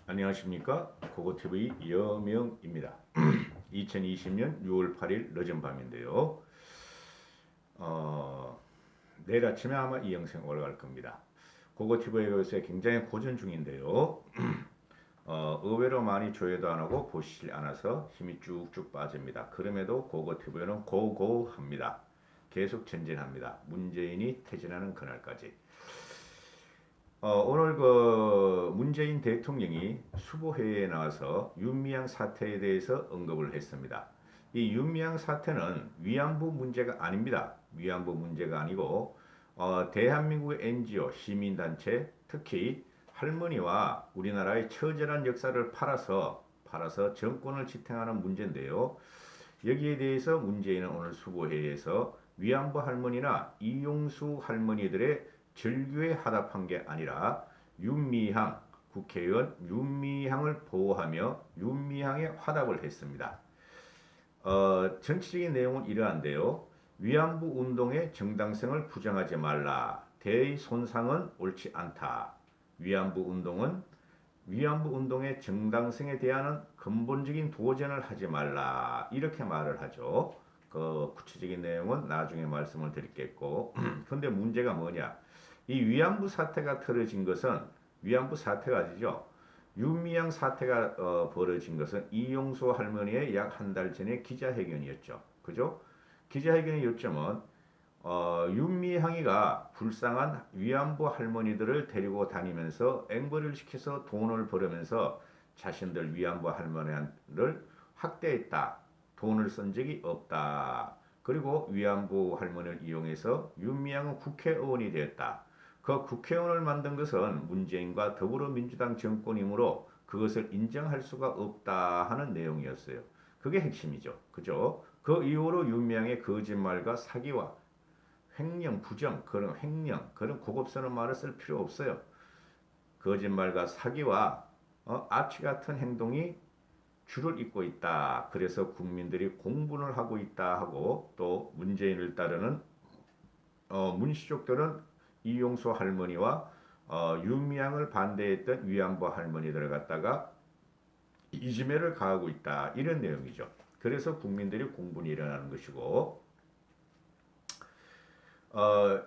안녕하십니까? 고고TV 여명입니다. 2020년 6월 8일 늦은 밤인데요. 어, 내일 아침에 아마 이 영상 올라갈 겁니다. 고고TV에 요새 굉장히 고전 중인데요. 의외로 많이 조회도 안 하고 보시질 않아서 힘이 쭉쭉 빠집니다. 그럼에도 고고TV는 고고합니다. 계속 전진합니다. 문재인이 퇴진하는 그날까지. 오늘 그 문재인 대통령이 수보회의에 나와서 윤미향 사태에 대해서 언급을 했습니다. 이 윤미향 사태는 위안부 문제가 아닙니다. 위안부 문제가 아니고 대한민국의 NGO 시민단체 특히 할머니와 우리나라의 처절한 역사를 팔아서 정권을 지탱하는 문제인데요. 여기에 대해서 문재인은 오늘 수보회의에서 위안부 할머니나 이용수 할머니들의 절규에 화답한 게 아니라 윤미향 국회의원 윤미향을 보호하며 윤미향에 화답을 했습니다. 전체적인 내용은 이러한데요. 위안부 운동의 정당성을 부정하지 말라. 대의 손상은 옳지 않다. 위안부 운동의 정당성에 대한 근본적인 도전을 하지 말라. 이렇게 말을 하죠. 그 구체적인 내용은 나중에 말씀을 드리겠고. 근데 문제가 뭐냐? 이 위안부 사태가 터진 것은 위안부 사태가 아니죠. 윤미향 사태가 벌어진 것은 이용수 할머니의 약 한 달 전의 기자회견이었죠. 그죠? 기자회견의 요점은 윤미향이가 불쌍한 위안부 할머니들을 데리고 다니면서 앵벌이를 시켜서 돈을 벌으면서 자신들 위안부 할머니를 학대했다. 돈을 쓴 적이 없다. 그리고 위안부 할머니를 이용해서 윤미향은 국회의원이 되었다. 그 국회의원을 만든 것은 문재인과 더불어민주당 정권이므로 그것을 인정할 수가 없다 하는 내용이었어요. 그게 핵심이죠. 그죠? 그 이후로 윤미향의 거짓말과 사기와 횡령, 부정, 그런 고급스러운 말을 쓸 필요 없어요. 거짓말과 사기와 아치 같은 행동이 줄을 잇고 있다. 그래서 국민들이 공분을 하고 있다 하고 또 문재인을 따르는 문시족들은 이용수 할머니와 윤미향을 반대했던 위안부 할머니들을 갖다가 이지매를 가하고 있다. 이런 내용이죠. 그래서 국민들이 공분이 일어나는 것이고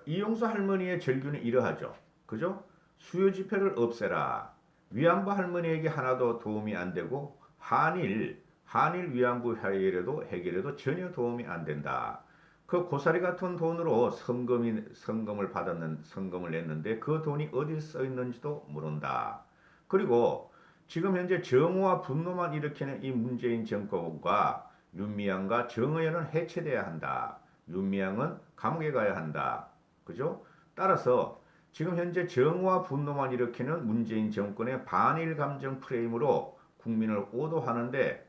이용수 할머니의 절규는 이러하죠. 그죠? 수요 집회를 없애라. 위안부 할머니에게 하나도 도움이 안 되고 한일 위안부 해결에도 전혀 도움이 안 된다. 그 고사리 같은 돈으로 성금을 냈는데 그 돈이 어디 써 있는지도 모른다. 그리고 지금 현재 정오와 분노만 일으키는 이 문재인 정권과 윤미향과 정의연은 해체돼야 한다. 윤미향은 감옥에 가야 한다. 그죠? 따라서 지금 현재 정오와 분노만 일으키는 문재인 정권의 반일 감정 프레임으로 국민을 오도하는데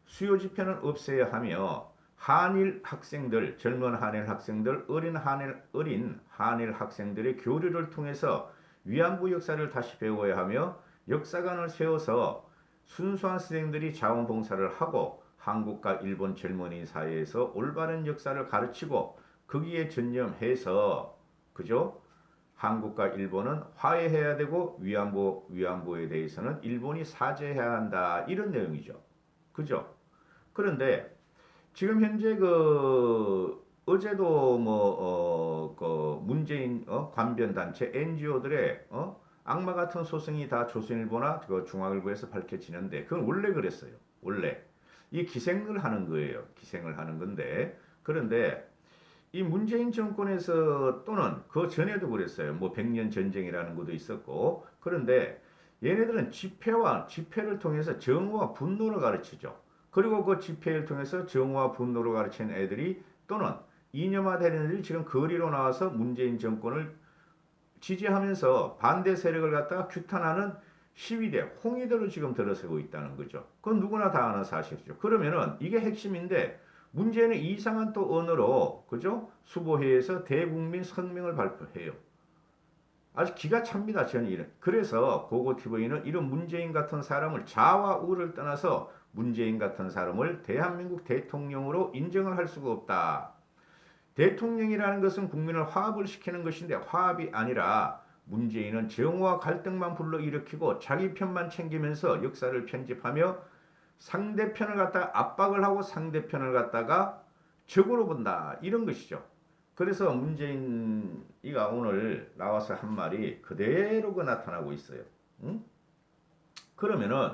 수요 집회는 없애야 하며 한일 학생들, 젊은 한일 학생들, 어린 한일 학생들의 교류를 통해서 위안부 역사를 다시 배워야 하며 역사관을 세워서 순수한 선생들이 자원봉사를 하고 한국과 일본 젊은이 사이에서 올바른 역사를 가르치고 거기에 전념해서 그죠? 한국과 일본은 화해해야 되고 위안부에 대해서는 일본이 사죄해야 한다. 이런 내용이죠. 그죠? 그런데 지금 현재 어제도 그 문재인 관변 단체 NGO들의 악마 같은 소송이 다 조선일보나 그 중앙일보에서 밝혀지는데 그건 원래 그랬어요. 원래 이 기생을 하는 거예요. 기생을 하는 건데 그런데 이 문재인 정권에서 또는 그 전에도 그랬어요. 뭐 100년 전쟁이라는 것도 있었고 그런데 얘네들은 집회를 통해서 정오와 분노를 가르치죠. 그리고 그 집회를 통해서 정오와 분노를 가르치는 애들이 또는 이념화되는 애들이 지금 거리로 나와서 문재인 정권을 지지하면서 반대 세력을 갖다가 규탄하는 시위대, 홍위대로 지금 들어서고 있다는 거죠. 그건 누구나 다 아는 사실이죠. 그러면은 이게 핵심인데 문재인은 이상한 또 언어로 그죠? 수보회에서 대국민 성명을 발표해요. 아주 기가 찹니다. 저는 이런. 그래서 고고TV는 이런 문재인 같은 사람을 자와 우를 떠나서 문재인 같은 사람을 대한민국 대통령으로 인정을 할 수가 없다. 대통령이라는 것은 국민을 화합을 시키는 것인데 화합이 아니라 문재인은 정오와 갈등만 불러일으키고 자기 편만 챙기면서 역사를 편집하며 상대편을 갖다가 압박을 하고 상대편을 갖다가 적으로 본다. 이런 것이죠. 그래서 문재인이가 오늘 나와서 한 말이 그대로가 나타나고 있어요. 응? 그러면은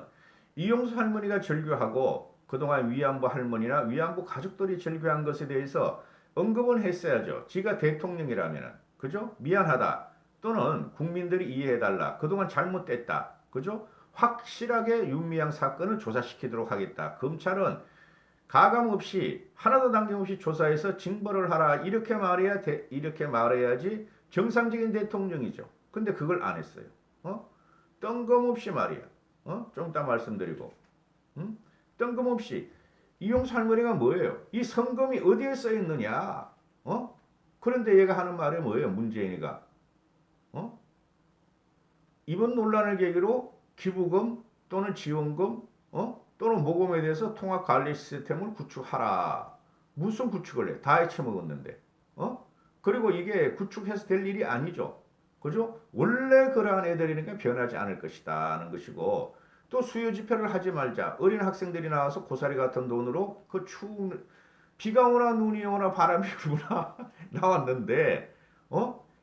이용수 할머니가 절교하고 그동안 위안부 할머니나 위안부 가족들이 절교한 것에 대해서 언급은 했어야죠. 지가 대통령이라면은. 그죠? 미안하다. 또는 국민들이 이해해달라. 그동안 잘못됐다. 그죠? 확실하게 윤미향 사건을 조사시키도록 하겠다. 검찰은 가감 없이 하나도 남김없이 조사해서 징벌을 하라. 이렇게 말해야지 정상적인 대통령이죠. 근데 그걸 안 했어요. 뜬금없이 말이야. 좀 이따 말씀드리고. 뜬금없이 이용수 할머니가 뭐예요? 이 성금이 어디에 써 있느냐? 그런데 얘가 하는 말이 뭐예요? 문재인이가. 이번 논란을 계기로 기부금 또는 지원금 또는 모금에 대해서 통합 관리 시스템을 구축하라. 무슨 구축을 해? 다 해쳐먹었는데. 그리고 이게 구축해서 될 일이 아니죠. 그죠? 원래 그러한 애들이니까 변하지 않을 것이다 하는 것이고 또 수요 집회를 하지 말자. 어린 학생들이 나와서 고사리 같은 돈으로 그 추운 비가 오나 눈이 오나 바람이 불거나 나왔는데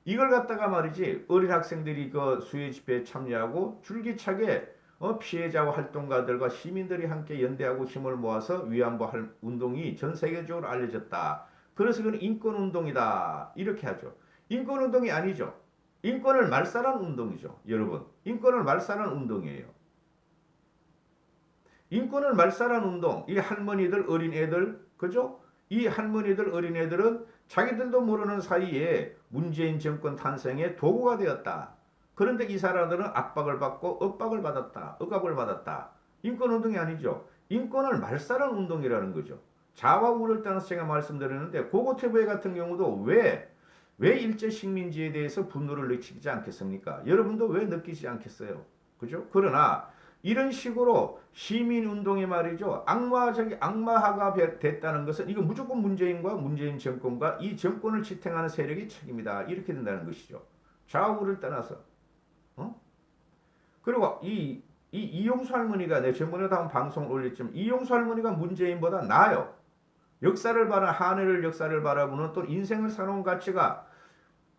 이걸 갖다가 말이지 어린 학생들이 그 수요 집회에 참여하고 줄기차게 피해자 활동가들과 시민들이 함께 연대하고 힘을 모아서 위안부 운동이 전 세계적으로 알려졌다. 그래서 그건 인권운동이다. 이렇게 하죠. 인권운동이 아니죠. 인권을 말살한 운동이죠. 여러분. 인권을 말살한 운동이에요. 인권을 말살한 운동. 이 할머니들 어린애들 그죠? 이 할머니들 어린애들은 자기들도 모르는 사이에 문재인 정권 탄생의 도구가 되었다. 그런데 이 사람들은 압박을 받고 억압을 받았다. 인권운동이 아니죠. 인권을 말살한 운동이라는 거죠. 자와 우를 떠나서 제가 말씀드렸는데 고고태부회 같은 경우도 왜 일제식민지에 대해서 분노를 느끼지 않겠습니까? 여러분도 왜 느끼지 않겠어요? 그죠? 그러나 이런 식으로 시민운동이 말이죠. 악마화가 됐다는 것은 이거 무조건 문재인과 문재인 정권과 이 정권을 지탱하는 세력이 책임이다. 이렇게 된다는 것이죠. 좌우를 떠나서. 그리고 이용수 할머니가 내 저번에도 한번 방송을 올렸지만 이용수 할머니가 문재인보다 나아요. 한해를 역사를 바라보는 또 인생을 사놓은 가치가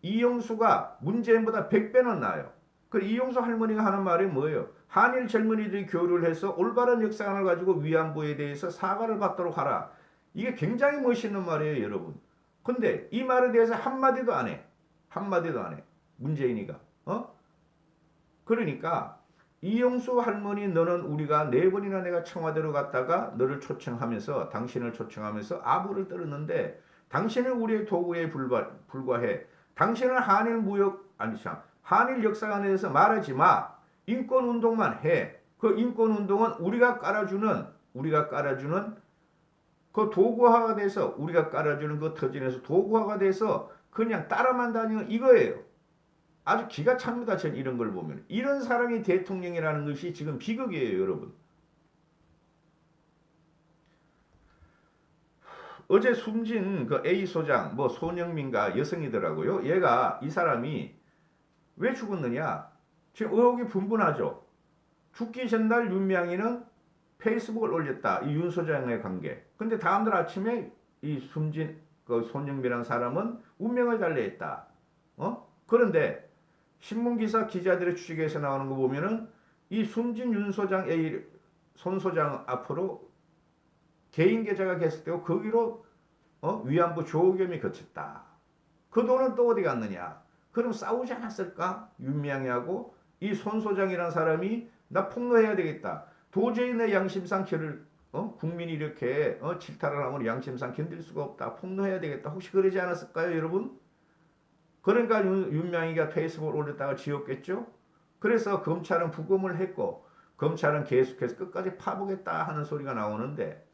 이용수가 문재인보다 100배는 나아요. 그 이용수 할머니가 하는 말이 뭐예요? 한일 젊은이들이 교류를 해서 올바른 역사관을 가지고 위안부에 대해서 사과를 받도록 하라. 이게 굉장히 멋있는 말이에요, 여러분. 근데 이 말에 대해서 한마디도 안 해. 문재인이가. 그러니까 이용수 할머니 너는 우리가 4번이나 내가 청와대로 갔다가 너를 초청하면서 당신을 초청하면서 아부를 떨었는데 당신은 우리의 도구에 불과해. 당신은 한일 역사관에 대해서 말하지 마. 인권운동만 해. 그 인권운동은 우리가 깔아주는 그 도구화가 돼서 우리가 깔아주는 그 터진에서 도구화가 돼서 그냥 따라만 다니는 이거예요. 아주 기가 찹니다. 전 이런 걸 보면. 이런 사람이 대통령이라는 것이 지금 비극이에요, 여러분. 어제 숨진 그 A 소장, 손영민가 여성이더라고요. 이 사람이 왜 죽었느냐? 지금 의혹이 분분하죠. 죽기 전날 윤미향이는 페이스북을 올렸다. 이 윤 소장의 관계. 근데 다음날 아침에 이 숨진 그 손영민이라는 사람은 운명을 달리했다. 그런데 신문기사 기자들의 추측에서 나오는 거 보면은 이 숨진 윤 소장 손 소장 앞으로 개인 계좌가 개설되고 거기로 위안부 조경이 거쳤다. 그 돈은 또 어디 갔느냐? 그럼 싸우지 않았을까? 윤미향이하고 이 손 소장이라는 사람이 나 폭로해야 되겠다. 도저히 내 양심상 국민이 이렇게 질타를 하면 양심상 견딜 수가 없다. 폭로해야 되겠다. 혹시 그러지 않았을까요, 여러분? 그러니까 윤미향이가 페이스북을 올렸다가 지웠겠죠. 그래서 검찰은 부검을 했고 검찰은 계속해서 끝까지 파보겠다 하는 소리가 나오는데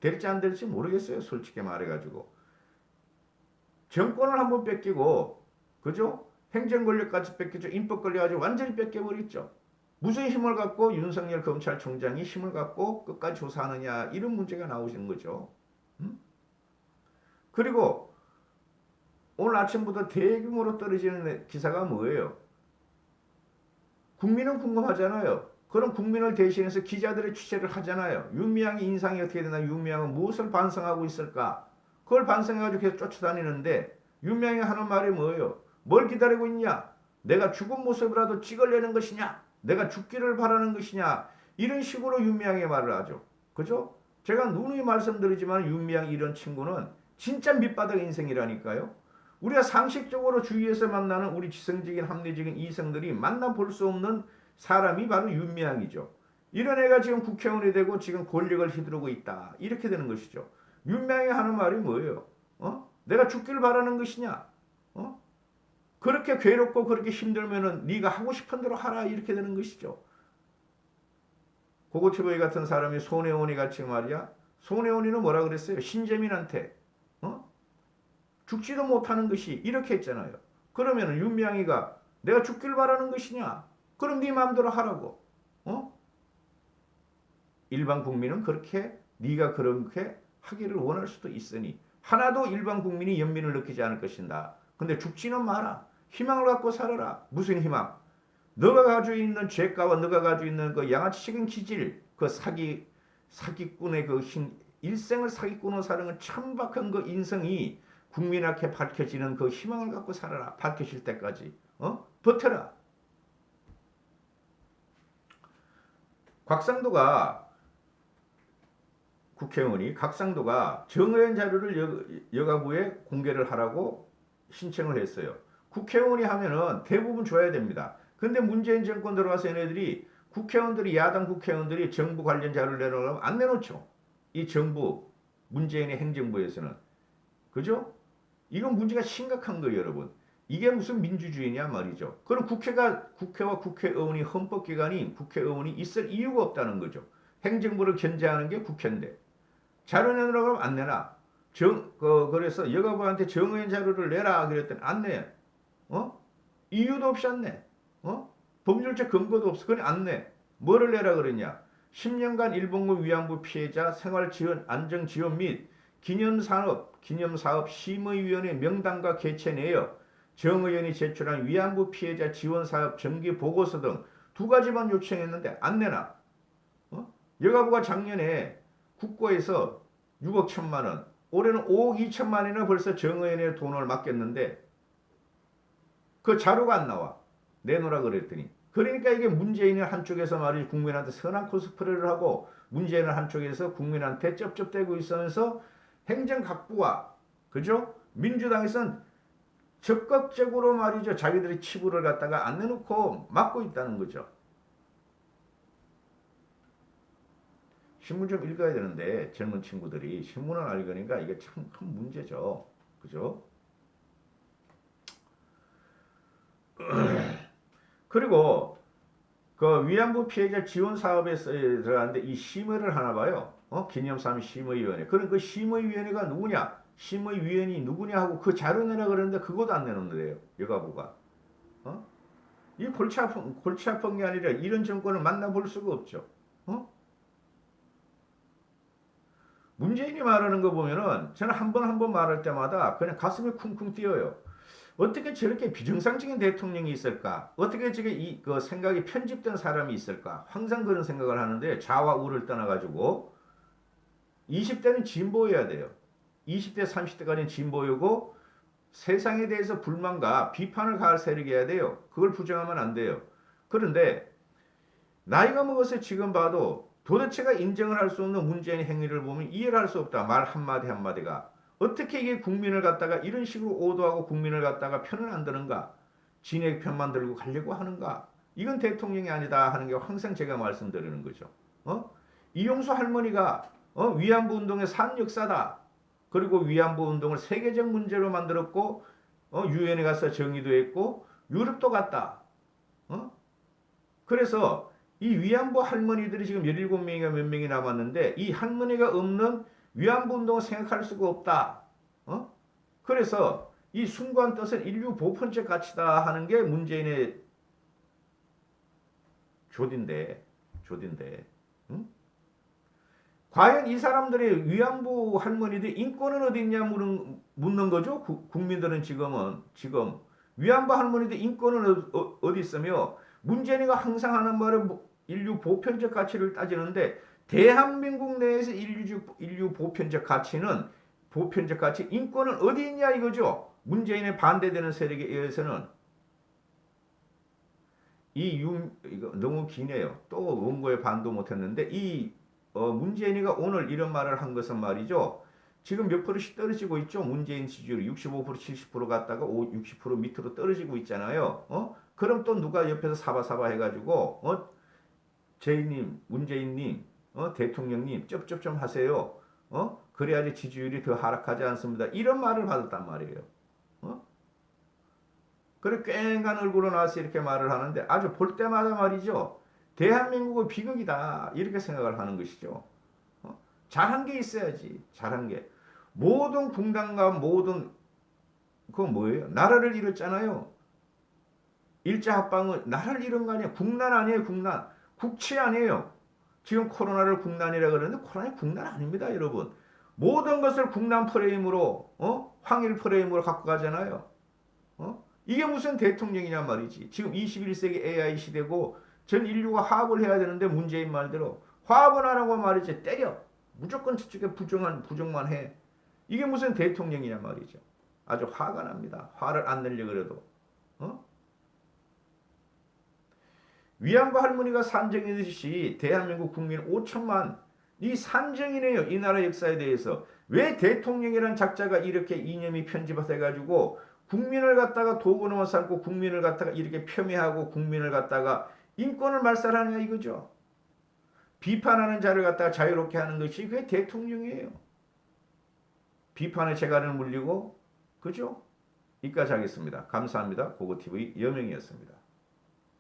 될지 안 될지 모르겠어요. 솔직히 말해가지고 정권을 한번 뺏기고 그죠? 행정권력까지 뺏기죠. 인법 권력까지 완전히 뺏겨버렸죠. 무슨 힘을 갖고 윤석열 검찰총장이 힘을 갖고 끝까지 조사하느냐 이런 문제가 나오시는 거죠. 그리고 오늘 아침부터 대규모로 떨어지는 기사가 뭐예요? 국민은 궁금하잖아요. 그럼 국민을 대신해서 기자들의 취재를 하잖아요. 윤미향의 인상이 어떻게 되나, 윤미향은 무엇을 반성하고 있을까? 그걸 반성해가지고 계속 쫓아다니는데 윤미향이 하는 말이 뭐예요? 뭘 기다리고 있냐? 내가 죽은 모습이라도 찍으려는 것이냐? 내가 죽기를 바라는 것이냐? 이런 식으로 윤미향의 말을 하죠. 그죠? 제가 누누이 말씀드리지만 윤미향 이런 친구는 진짜 밑바닥 인생이라니까요. 우리가 상식적으로 주위에서 만나는 우리 지성적인 합리적인 이성들이 만나볼 수 없는 사람이 바로 윤미향이죠. 이런 애가 지금 국회의원이 되고 지금 권력을 휘두르고 있다. 이렇게 되는 것이죠. 윤미향이 하는 말이 뭐예요? 내가 죽기를 바라는 것이냐? 그렇게 괴롭고 그렇게 힘들면은 네가 하고 싶은 대로 하라. 이렇게 되는 것이죠. 고고티브이 같은 사람이 손혜원이 같이 말이야. 손혜원이는 뭐라 그랬어요? 신재민한테 죽지도 못하는 것이 이렇게 했잖아요. 그러면은 윤미향이가 내가 죽길 바라는 것이냐? 그럼 네 마음대로 하라고. 일반 국민은 그렇게 네가 그렇게 하기를 원할 수도 있으니 하나도 일반 국민이 연민을 느끼지 않을 것인다. 근데 죽지는 마라. 희망을 갖고 살아라. 무슨 희망? 너가 가지고 있는 죄가와 너가 가지고 있는 그 양아치적인 기질, 그 사기꾼의 그 일생을 사기꾼으로 사는 건 천박한 그 인성이 국민 앞에 밝혀지는 그 희망을 갖고 살아라. 밝혀질 때까지. 버텨라. 곽상도가 정의연 자료를 여가부에 공개를 하라고 신청을 했어요. 국회의원이 하면은 대부분 줘야 됩니다. 근데 문재인 정권 들어와서 얘네들이 야당 국회의원들이 정부 관련 자료를 내놓으려면 안 내놓죠. 이 정부, 문재인의 행정부에서는. 그죠? 이건 문제가 심각한 거예요, 여러분. 이게 무슨 민주주의냐 말이죠. 그럼 국회와 국회의원이 헌법기관인 국회의원이 있을 이유가 없다는 거죠. 행정부를 견제하는 게 국회인데. 자료 내놓으라고 하면 안 내놔. 그래서 여가부한테 정의연 자료를 내라 그랬더니 안 내. 이유도 없이 안 내. 법률적 근거도 없어. 그냥 안 내. 뭐를 내라 그러냐. 10년간 일본군 위안부 피해자 생활지원 안정지원 및 기념사업 심의위원회 명단과 개최 내역 정의연이 제출한 위안부 피해자 지원사업 정기 보고서 등 두 가지만 요청했는데 안 내놔. 여가부가 작년에 국고에서 6억 1천만 원, 올해는 5억 2천만 원이나 벌써 정의연에 돈을 맡겼는데 그 자료가 안 나와. 내놓으라 그랬더니. 그러니까 이게 문재인은 한쪽에서 말이지 국민한테 선한 코스프레를 하고 문재인은 한쪽에서 국민한테 쩝쩝대고 있으면서 행정각부와 그죠? 민주당에서는 적극적으로 말이죠. 자기들의 치부를 갖다가 안 내놓고 막고 있다는 거죠. 신문 좀 읽어야 되는데 젊은 친구들이 신문을 안 읽으니까 이게 참 큰 문제죠. 그죠? 그리고 그 위안부 피해자 지원 사업에 들어가는데 이 심의를 하나 봐요. 기념3 심의위원회. 그럼 그 심의위원회가 누구냐? 심의위원이 누구냐 하고 그 자료 내라 그러는데 그것도 안 내놓는데요. 여가부가. 이 골치 아픈 게 아니라 이런 정권을 만나볼 수가 없죠. 문재인이 말하는 거 보면은 저는 한 번 말할 때마다 그냥 가슴이 쿵쿵 뛰어요. 어떻게 저렇게 비정상적인 대통령이 있을까? 어떻게 저게 그 생각이 편집된 사람이 있을까? 항상 그런 생각을 하는데 좌와 우를 떠나가지고 20대는 진보여야 돼요. 20대 30대까지는 진보이고 세상에 대해서 불만과 비판을 가할 세력이어야 돼요. 그걸 부정하면 안 돼요. 그런데 나이가 먹어서 지금 봐도 도대체가 인정을 할 수 없는 문재인의 행위를 보면 이해를 할 수 없다. 말 한마디 한마디가. 어떻게 이게 국민을 갖다가 이런 식으로 오도하고 국민을 갖다가 편을 안 드는가? 진의 편만 들고 가려고 하는가? 이건 대통령이 아니다 하는 게 항상 제가 말씀드리는 거죠. 이용수 할머니가 위안부 운동의 산 역사다. 그리고 위안부 운동을 세계적 문제로 만들었고 유엔에 가서 정의도 했고 유럽도 갔다. 그래서 이 위안부 할머니들이 지금 17명인가 몇 명이 남았는데 이 할머니가 없는 위안부 운동을 생각할 수가 없다. 그래서 이 숭고한 뜻은 인류 보편적 가치다 하는 게 문재인의 조딘데. 과연 이 사람들이 위안부 할머니들 인권은 어디 있냐 묻는 거죠. 국민들은 지금 위안부 할머니들 인권은 어디 있으며 문재인이가 항상 하는 말은 인류 보편적 가치를 따지는데 대한민국 내에서 인류 보편적 가치는 보편적 가치 인권은 어디 있냐 이거죠. 문재인에 반대되는 세력에 의해서는 이거 너무 기네요. 또 원고에 반도 못했는데 문재인이가 오늘 이런 말을 한 것은 말이죠. 지금 몇 프로씩 떨어지고 있죠. 문재인 지지율이 65% 70% 갔다가 60% 밑으로 떨어지고 있잖아요. 그럼 또 누가 옆에서 사바사바 해가지고 제이님, 문재인님, 대통령님 쩝쩝 좀 하세요. 그래야지 지지율이 더 하락하지 않습니다. 이런 말을 받았단 말이에요. 그래 꽹간 얼굴로 나와서 이렇게 말을 하는데 아주 볼 때마다 말이죠. 대한민국은 비극이다 이렇게 생각을 하는 것이죠. 잘한 게 있어야지. 잘한 게. 모든 국난과 모든 그건 뭐예요? 나라를 잃었잖아요. 일제 합방은 나라를 잃은 거 아니에요. 국난 아니에요. 국난. 국치 아니에요. 지금 코로나를 국난이라 그러는데 코로나는 국난 아닙니다. 여러분. 모든 것을 국난 프레임으로 황일 프레임으로 갖고 가잖아요. 이게 무슨 대통령이냐 말이지. 지금 21세기 AI 시대고 전 인류가 화합을 해야 되는데 문재인 말대로 화합은 안 하고 말이지 때려. 무조건 저쪽에 부정만 해. 이게 무슨 대통령이냐 말이죠. 아주 화가 납니다. 화를 안 내려고 그래도. 위안부 할머니가 산정했듯이 대한민국 국민 5천만 이 산정이네요. 이 나라 역사에 대해서. 왜 대통령이란 작자가 이렇게 이념이 편집돼가지고 국민을 갖다가 도구로만 삼고 국민을 갖다가 이렇게 폄훼하고 국민을 갖다가 인권을 말살하느냐 이거죠. 비판하는 자를 갖다가 자유롭게 하는 것이 그게 대통령이에요. 비판의 재갈을 물리고 그죠? 여기까지 하겠습니다. 감사합니다. 고고TV 여명이었습니다.